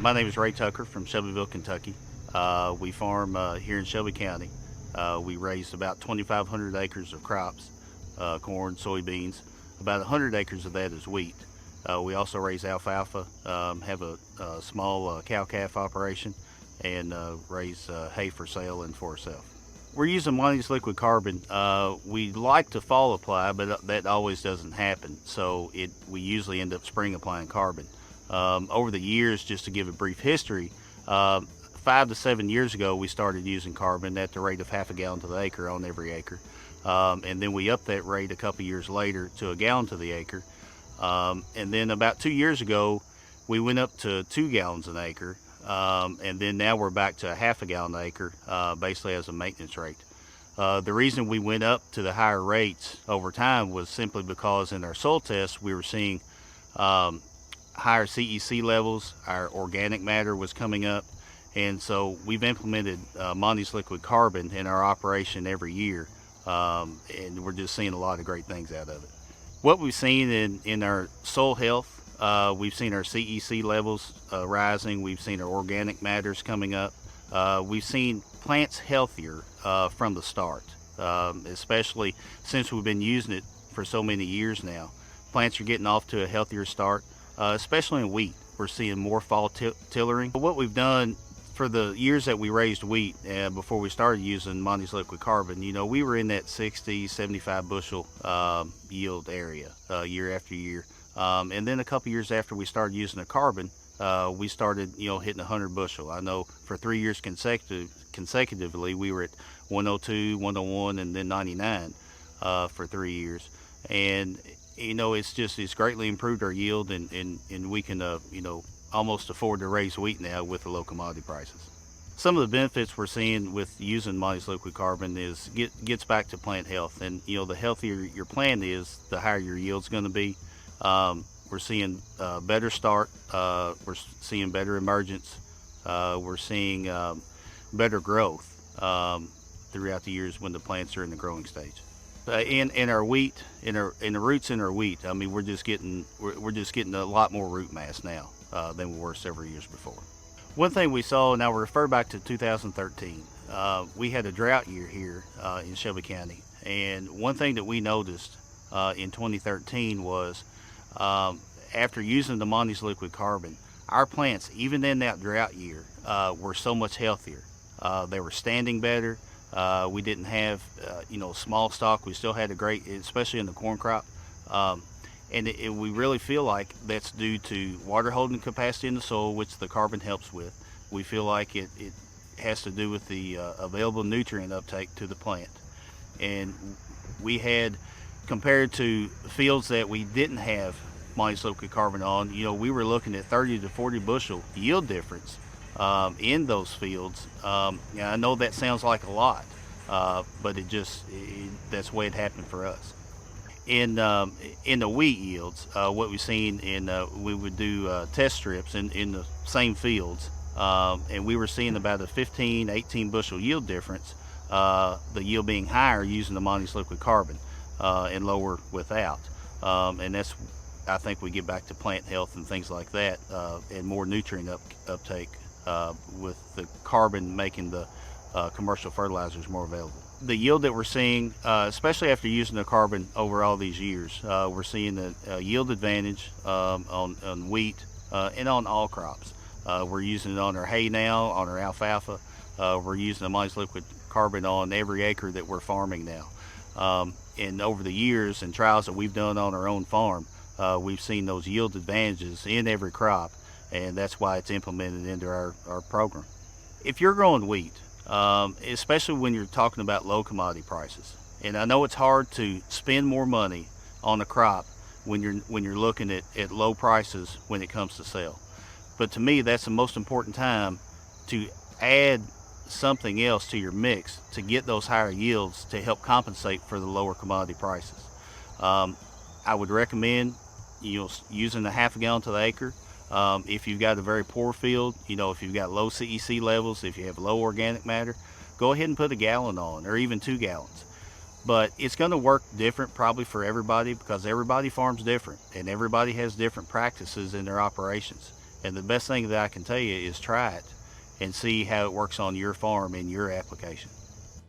My name is Ray Tucker from Shelbyville, Kentucky. We farm here in Shelby County. We raise about 2,500 acres of crops, corn, soybeans. About 100 acres of that is wheat. We also raise alfalfa, have a small cow-calf operation, and raise hay for sale and for ourselves. We're using Monty's liquid carbon. We like to fall apply, but that always doesn't happen. So we usually end up spring applying carbon. Over the years, just to give a brief history, 5 to 7 years ago, we started using carbon at the rate of half a gallon to the acre on every acre. And then we upped that rate a couple years later to a gallon to the acre. And then about 2 years ago, we went up to 2 gallons an acre. And then now we're back to a half a gallon an acre, basically as a maintenance rate. The reason we went up to the higher rates over time was simply because in our soil tests we were seeing higher CEC levels, our organic matter was coming up, and so we've implemented Monty's liquid carbon in our operation every year, and we're just seeing a lot of great things out of it. What we've seen in our soil health, we've seen our CEC levels rising, we've seen our organic matters coming up, we've seen plants healthier from the start, especially since we've been using it for so many years now. Plants are getting off to a healthier start, especially in wheat. We're seeing more fall tillering. What we've done for the years that we raised wheat before we started using Monty's liquid carbon, we were in that 60, 75 bushel yield area year after year. And then a couple years after we started using the carbon, we started hitting 100 bushel. I know for 3 years consecutively we were at 102, 101, and then 99 for 3 years. And it's greatly improved our yield, and we can almost afford to raise wheat now with the low commodity prices. Some of the benefits we're seeing with using Monty's liquid carbon is gets back to plant health, and the healthier your plant is, the higher your yield's going to be. We're seeing better start, we're seeing better emergence, we're seeing better growth throughout the years when the plants are in the growing stage. In our wheat, in the roots in our wheat, we're just getting a lot more root mass now than we were several years before. One thing we saw, and I'll refer back to 2013, we had a drought year here in Shelby County, and one thing that we noticed in 2013 was after using the Monty's liquid carbon, our plants, even in that drought year, were so much healthier. They were standing better. We didn't have, small stalk. We still had a great, especially in the corn crop. And we really feel like that's due to water holding capacity in the soil, which the carbon helps with. We feel like it has to do with the available nutrient uptake to the plant. And we had, compared to fields that we didn't have Monty's liquid carbon on, we were looking at 30 to 40 bushel yield difference in those fields. I know that sounds like a lot, but that's the way it happened for us. In the wheat yields, what we've seen we would do test strips in the same fields, and we were seeing about a 15, 18 bushel yield difference, the yield being higher using the Monty's liquid carbon and lower without. And that's, I think, we get back to plant health and things like that, and more nutrient uptake with the carbon making the commercial fertilizers more available. The yield that we're seeing, especially after using the carbon over all these years, we're seeing a yield advantage on wheat and on all crops. We're using it on our hay now, on our alfalfa. We're using the Monty's liquid carbon on every acre that we're farming now. And over the years and trials that we've done on our own farm, we've seen those yield advantages in every crop, and that's why it's implemented into our program. If you're growing wheat, especially when you're talking about low commodity prices, and I know it's hard to spend more money on a crop when you're looking at low prices when it comes to sale, but to me that's the most important time to add something else to your mix to get those higher yields to help compensate for the lower commodity prices. I would recommend using a half a gallon to the acre. If you've got a very poor field, if you've got low CEC levels, if you have low organic matter, go ahead and put a gallon on, or even 2 gallons. But it's going to work different probably for everybody, because everybody farms different and everybody has different practices in their operations. And the best thing that I can tell you is try it and see how it works on your farm and your application.